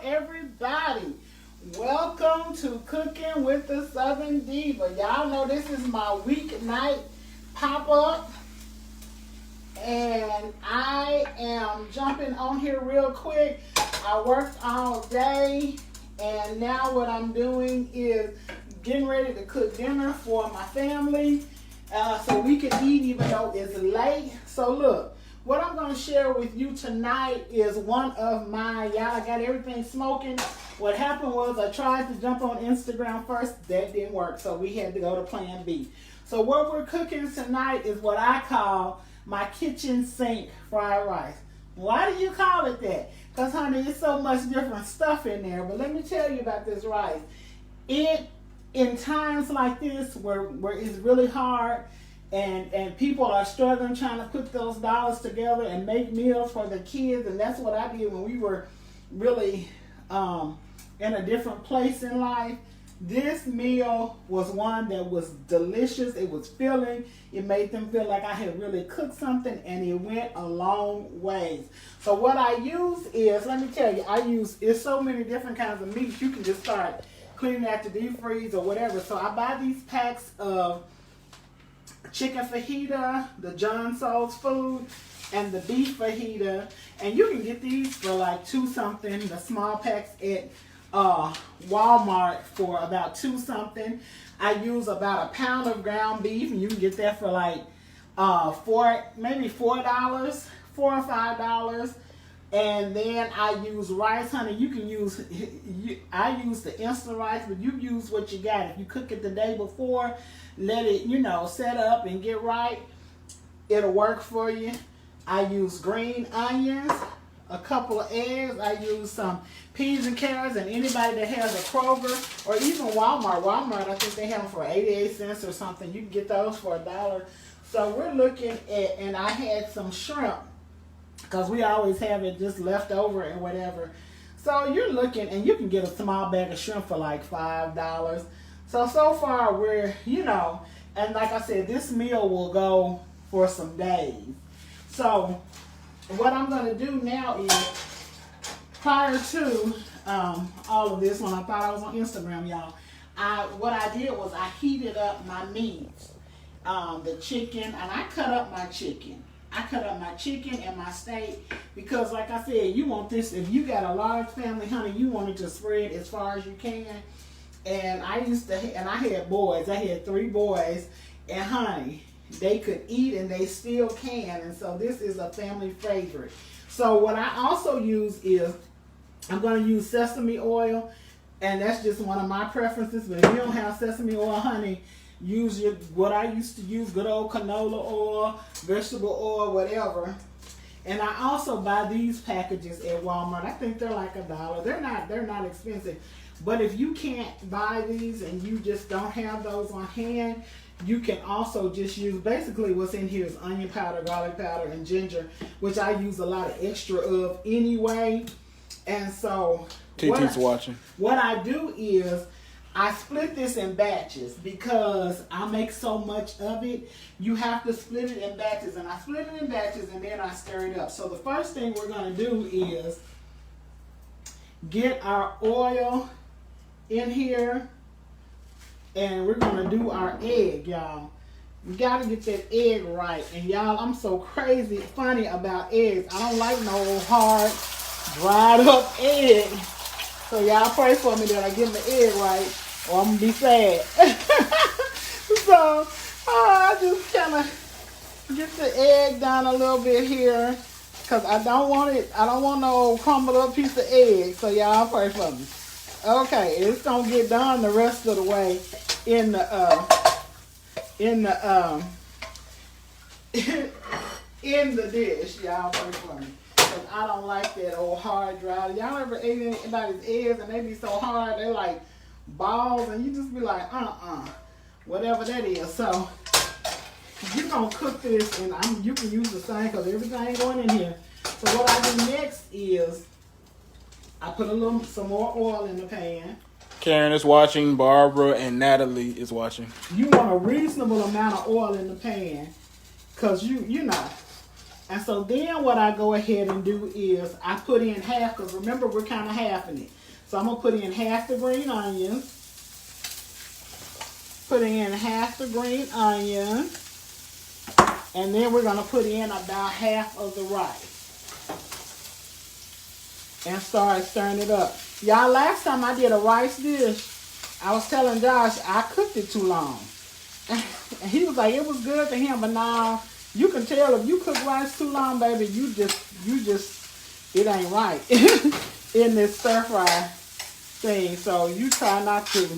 everybody. Welcome to Cooking with the Southern Diva. Y'all know this is my weeknight pop-up. And I am jumping on here real quick. I worked all day. And now what I'm doing is getting ready to cook dinner for my family. So we can eat even though it's late. So look, what I'm going to share with you tonight is one of my, y'all, I got everything smoking. What happened was I tried to jump on Instagram first. That didn't work. So we had to go to plan B. So what we're cooking tonight is what I call my kitchen sink fried rice. Why do you call it that? Because, honey, it's so much different stuff in there. But let me tell you about this rice. In times like this where it's really hard and people are struggling trying to put those dollars together and make meals for the kids, and that's what I did when we were really in a different place in life. This meal was one that was delicious. It was filling. It made them feel like I had really cooked something, and it went a long ways. So what I use is, let me tell you, it's so many different kinds of meats. You can just start cleaning out the deep freeze or whatever. So I buy these packs of chicken fajita, the John Soul's Food, and the beef fajita. And you can get these for like $2 something, the small packs at Walmart for about $2 something. I use about a pound of ground beef, and you can get that for like maybe $4, $4 or $5. And then I use rice, honey. You can use, I use the instant rice, but you use what you got. If you cook it the day before, let it, set up and get right, it'll work for you. I use green onions, a couple of eggs. I use some peas and carrots, and anybody that has a Kroger or even Walmart, I think they have them for 88 cents or something. You can get those for $1. So we're looking at, and I had some shrimp, because we always have it just left over and whatever. So you're looking, and you can get a small bag of shrimp for like $5. So far we're, and like I said, this meal will go for some days. So what I'm going to do now is, prior to all of this, when I thought I was on Instagram, y'all, what I did was I heated up my meats, the chicken, and I cut up my chicken. I cut up my chicken and my steak because, like I said, you want this, if you got a large family, honey, you want it to spread as far as you can. And I had boys. I had 3 boys, and honey, they could eat and they still can. And so this is a family favorite. So what I also use is, I'm going to use sesame oil, and that's just one of my preferences. But if you don't have sesame oil, honey, use what I used to use, good old canola oil, vegetable oil, whatever. And I also buy these packages at Walmart. I think they're like $1. They're not expensive. But if you can't buy these and you just don't have those on hand, you can also just use, basically what's in here is onion powder, garlic powder, and ginger, which I use a lot of extra of anyway. And so TT's watching. What I do is I split this in batches because I make so much of it. You have to split it in batches, and I split it in batches, and then I stir it up. So the first thing we're going to do is get our oil in here, and we're going to do our egg, y'all. We got to get that egg right. And y'all, I'm so crazy funny about eggs. I don't like no hard, dried up egg. So y'all pray for me that I get the egg right, or I'm going to be sad. So I just kind of get the egg down a little bit here, because I don't want no crumbled up piece of egg. So y'all pray for me. Okay, it's going to get done the rest of the way in the dish. Y'all pray for me. Because I don't like that old hard dry. Y'all ever ate anybody's eggs and they be so hard, they're like balls, and you just be like, whatever that is. So you're going to cook this, and you can use the same because everything ain't going in here. So what I do next is I put some more oil in the pan. Karen is watching. Barbara and Natalie is watching. You want a reasonable amount of oil in the pan, because you know. And so then what I go ahead and do is I put in half, because remember we're kind of halving it. So I'm going to put in half the green onions. Putting in half the green onion. And then we're going to put in about half of the rice. And start stirring it up. Y'all, last time I did a rice dish, I was telling Josh I cooked it too long. And he was like, it was good to him, but now you can tell if you cook rice too long, baby, you just, it ain't right in this stir fry thing. So you try not to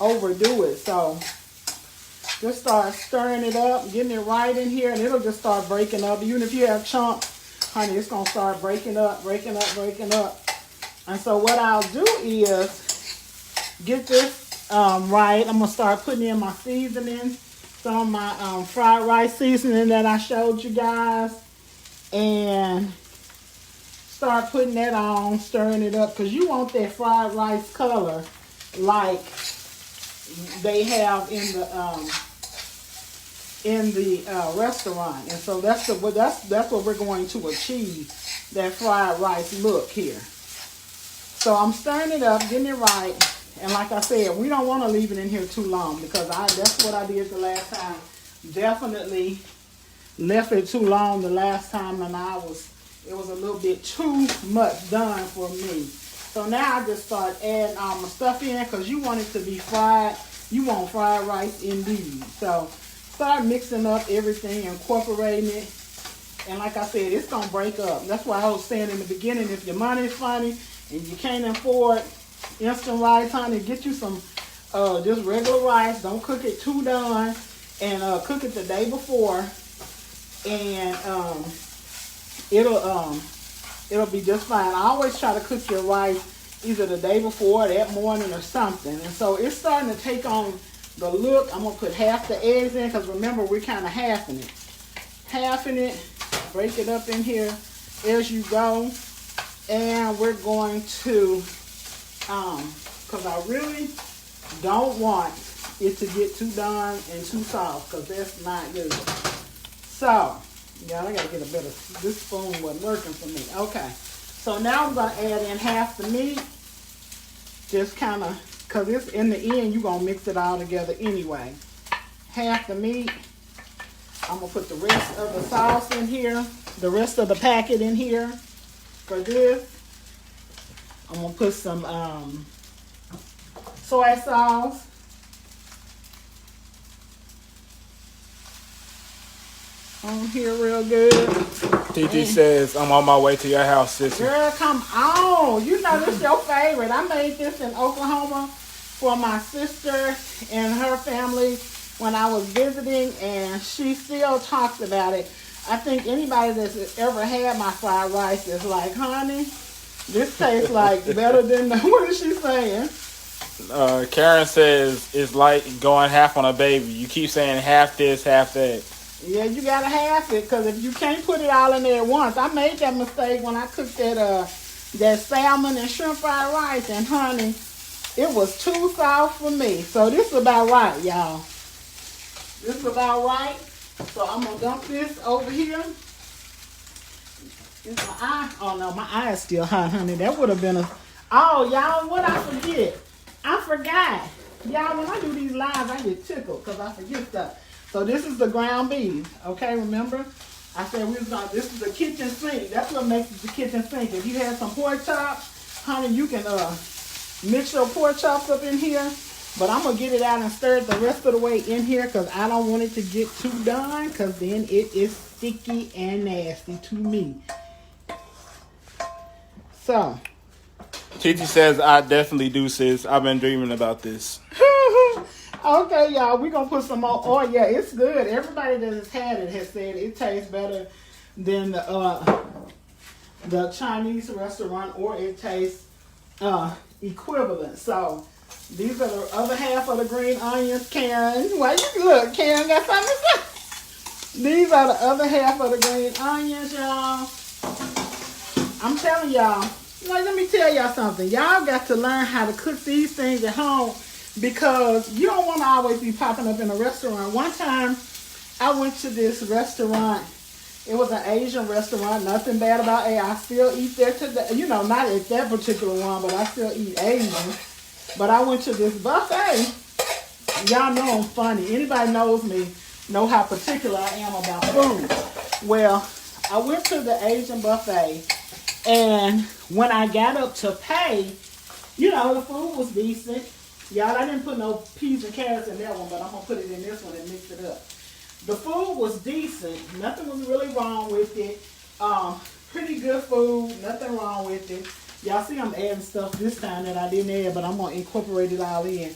overdo it. So just start stirring it up, getting it right in here, and it'll just start breaking up. Even if you have chunks, honey, it's going to start breaking up. And so what I'll do is get this right. I'm going to start putting in my seasoning, some of my fried rice seasoning that I showed you guys, and start putting that on, stirring it up, because you want that fried rice color like they have in the restaurant. And so that's what we're going to achieve, that fried rice look here. So I'm stirring it up, getting it right. And like I said, we don't want to leave it in here too long, because that's what I did the last time. Definitely left it too long the last time, and it was a little bit too much done for me. So now I just start adding all my stuff in, because you want it to be fried. You want fried rice indeed. So start mixing up everything, incorporating it. And like I said, it's going to break up. That's why I was saying in the beginning, if your money is funny and you can't afford instant rice, honey, get you some just regular rice. Don't cook it too done, and cook it the day before, and it'll be just fine. I always try to cook your rice either the day before, that morning, or something. And so it's starting to take on the look. I'm gonna put half the eggs in, because remember we're kind of halving it. Break it up in here as you go, and we're going to because I really don't want it to get too done and too soft, because that's not good. So, yeah, I gotta get a better, this spoon wasn't working for me. Okay, so now I'm gonna add in half the meat, just kind of, because it's in the end, you're gonna mix it all together anyway. Half the meat. I'm gonna put the rest of the sauce in here, the rest of the packet in here for this. I'm gonna put some soy sauce. On here real good. TT says, I'm on my way to your house, sissy. Girl, come on. You know this is your favorite. I made this in Oklahoma for my sister and her family when I was visiting, and she still talks about it. I think anybody that's ever had my fried rice is like, honey, this tastes like better than what is she saying? Karen says it's like going half on a baby. You keep saying half this, half that. Yeah, you gotta half it, because if you can't put it all in there at once. I made that mistake when I cooked that salmon and shrimp fried rice, and honey, it was too soft for me. So this is about right, y'all. This is about right. So I'm gonna dump this over here. Is my eye? Oh no, my eye is still hot, honey. That would have been a. Oh, y'all, what I forget? I forgot. Y'all, when I do these lives, I get tickled because I forget stuff. So this is the ground beef. Okay, remember? I said we was gonna. This is the kitchen sink. That's what makes it the kitchen sink. If you have some pork chops, honey, you can mix your pork chops up in here. But I'm going to get it out and stir it the rest of the way in here, because I don't want it to get too done, because then it is sticky and nasty to me. So. TT says, I definitely do, sis. I've been dreaming about this. Okay, y'all. We're going to put some more. Oh, yeah, it's good. Everybody that has had it has said it tastes better than the Chinese restaurant, or it tastes equivalent. So. These are the other half of the green onions, Karen. Why you look? Karen got something to say. These are the other half of the green onions, y'all. I'm telling y'all. Like, let me tell y'all something. Y'all got to learn how to cook these things at home, because you don't want to always be popping up in a restaurant. One time, I went to this restaurant It was an Asian restaurant. Nothing bad about A. I still eat there today. You know, not at that particular one, but I still eat Asian. But I went to this buffet. Y'all know I'm funny. Anybody knows me know how particular I am about food. Well, I went to the Asian buffet, and when I got up to pay, you know, the food was decent. Y'all, I didn't put no peas and carrots in that one, but I'm going to put it in this one and mix it up. The food was decent. Nothing was really wrong with it. Pretty good food. Nothing wrong with it. Y'all see I'm adding stuff this time that I didn't add, but I'm going to incorporate it all in.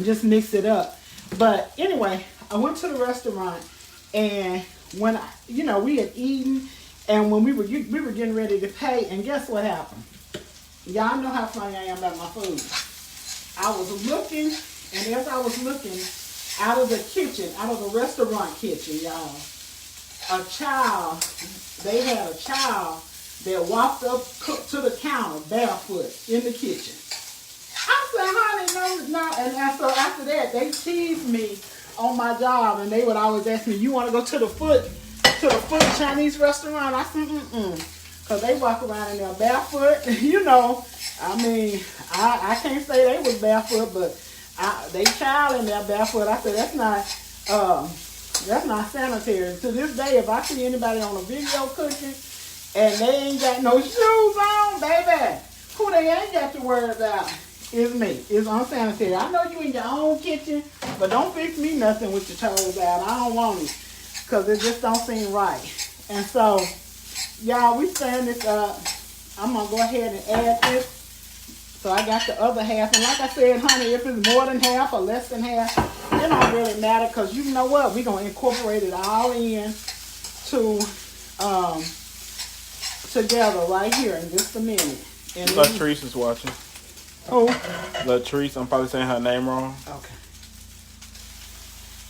Just mix it up. But anyway, I went to the restaurant, and when we had eaten, and when we were getting ready to pay, and guess what happened? Y'all know how funny I am about my food. I was looking, and as I was looking out of the kitchen, out of the restaurant kitchen, y'all, they had a child that walked up to the counter barefoot in the kitchen. I said, honey, no. And so after that, they teased me on my job, and they would always ask me, you want to go to the foot Chinese restaurant? I said, because they walk around in there barefoot. You know, I mean, I can't say they was barefoot, but they child in there barefoot. I said, that's not sanitary. To this day, if I see anybody on a video cooking and they ain't got no shoes on, baby, who they ain't got to worry about is me. It's unsanitary. I know you in your own kitchen, but don't fix me nothing with your toes out. I don't want it, because it just don't seem right. And so, y'all, we stand this up. I'm going to go ahead and add this. So I got the other half. And like I said, honey, if it's more than half or less than half, it don't really matter, because you know what? We're going to incorporate it all in together right here in just a minute. And Latrice is watching. Who? Latrice, I'm probably saying her name wrong. Okay.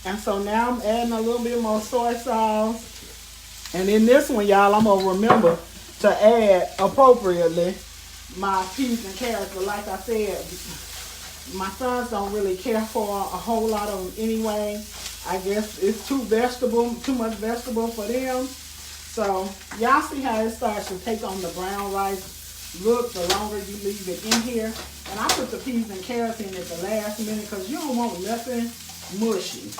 And so now I'm adding a little bit more soy sauce. And in this one, y'all, I'm going to remember to add appropriately my peas and carrots. But like I said, my sons don't really care for a whole lot of them anyway. I guess it's too much vegetable for them. So y'all see how it starts to take on the brown rice look the longer you leave it in here. And I put the peas and carrots in at the last minute, because you don't want nothing mushy.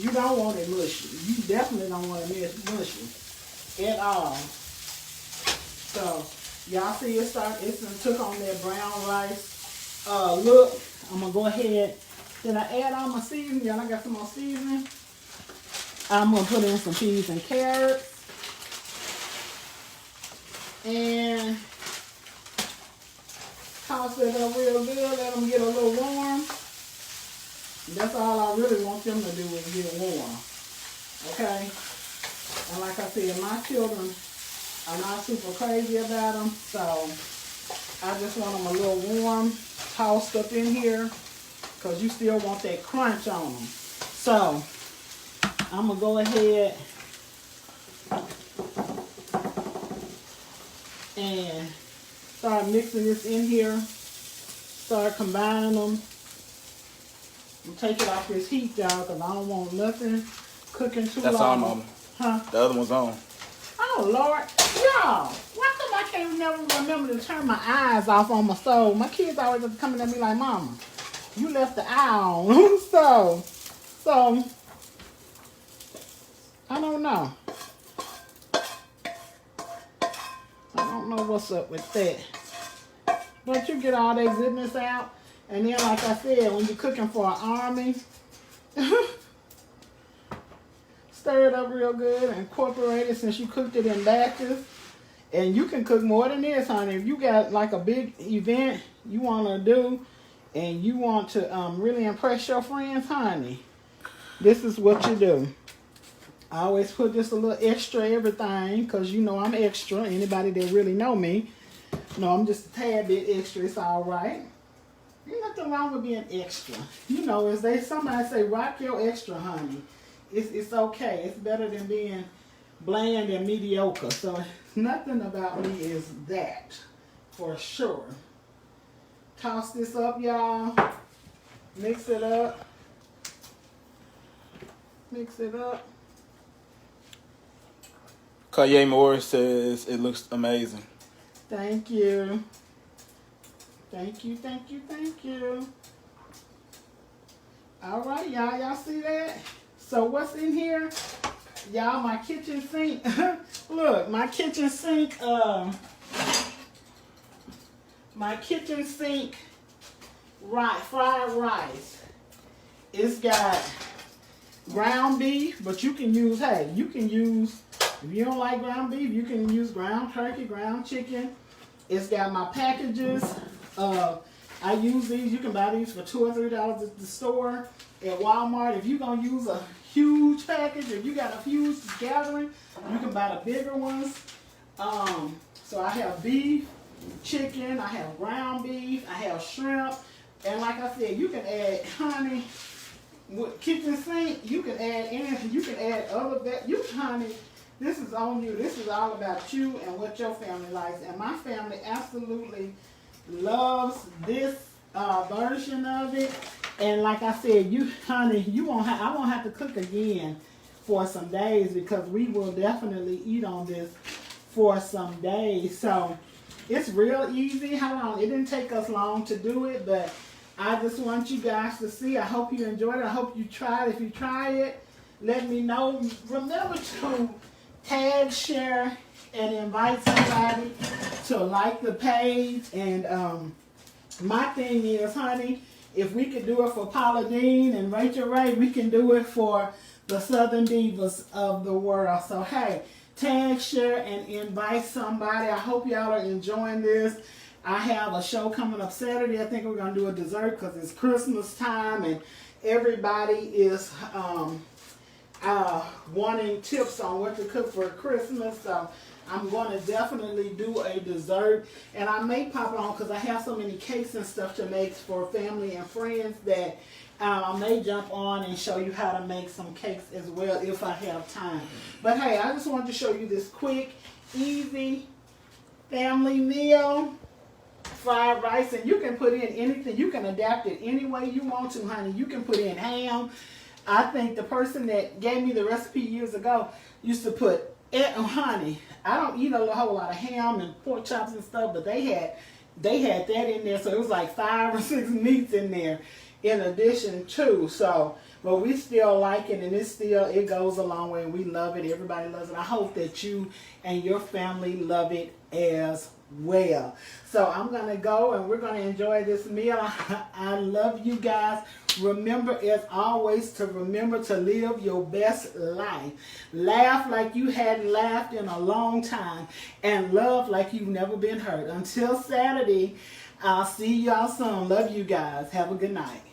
You don't want it mushy. You definitely don't want it mushy at all. So y'all see it took on that brown rice look. I'm gonna go ahead. Then I add all my seasoning. Y'all, I got some more seasoning. I'm gonna put in some peas and carrots. And toss it up real good. Let them get a little warm. That's all I really want them to do is get warm. Okay? And like I said, my children are not super crazy about them. So I just want them a little warm, tossed up in here, because you still want that crunch on them. So I'm going to go ahead and start mixing this in here. Start combining them. And take it off this heat, y'all, because I don't want nothing cooking too long. That's all, Mama. Huh? The other one's on. Oh, Lord. Y'all, why come I can't never remember to turn my eyes off on my stove? My kids always are coming at me like, Mama, you left the eye on. So, I don't know. I don't know what's up with that. But you get all that goodness out. And then, like I said, when you're cooking for an army, stir it up real good, incorporate it since you cooked it in batches. And you can cook more than this, honey. If you got like a big event you want to do and you want to really impress your friends, honey, this is what you do. I always put just a little extra everything, because you know I'm extra. Anybody that really know me, know I'm just a tad bit extra. It's all right. Ain't nothing wrong with being extra. You know, somebody say, rock your extra, honey. It's okay. It's better than being bland and mediocre. So nothing about me is that, for sure. Toss this up, y'all. Mix it up. Mix it up. Kaye Moore says it looks amazing. Thank you. Thank you, thank you, thank you. All right, y'all. Y'all see that? So what's in here? Y'all, my kitchen sink. Look, my kitchen sink, fried rice. It's got ground beef, but you can use, if you don't like ground beef, you can use ground turkey, ground chicken. It's got my packages. I use these. You can buy these for $2 or $3 at the store. At Walmart, if you're going to use a huge package, if you got a huge gathering, you can buy the bigger ones. So I have beef, chicken, I have ground beef, I have shrimp, and like I said, you can add honey. With kitchen sink, you can add anything. You can add other that. Honey, this is on you. This is all about you and what your family likes. And my family absolutely loves this version of it. And like I said, honey, I won't have to cook again for some days because we will definitely eat on this for some days. So it's real easy. How long? It didn't take us long to do it, but I just want you guys to see. I hope you enjoyed it. I hope you tried. If you try it, let me know. Remember to tag, share, and invite somebody to like the page. And my thing is, honey, if we could do it for Paula Dean and Rachel Ray, we can do it for the Southern Divas of the world. So, hey, tag, share, and invite somebody. I hope y'all are enjoying this. I have a show coming up Saturday. I think we're going to do a dessert because it's Christmas time and everybody is wanting tips on what to cook for Christmas. So I'm going to definitely do a dessert. And I may pop it on because I have so many cakes and stuff to make for family and friends that I may jump on and show you how to make some cakes as well if I have time. But hey, I just wanted to show you this quick, easy family meal. Fried rice, and you can put in anything. You can adapt it any way you want to, honey. You can put in ham. I think the person that gave me the recipe years ago used to put honey. I don't eat a whole lot of ham and pork chops and stuff, but they had that in there, so it was like 5 or 6 meats in there in addition to. So, but we still like it, and it goes a long way, and we love it. Everybody loves it. I hope that you and your family love it as well. So I'm gonna go and we're gonna enjoy this meal. I love you guys. Remember, as always, to remember to live your best life. Laugh like you hadn't laughed in a long time, and love like you've never been hurt. Until Saturday, I'll see y'all soon. Love you guys. Have a good night.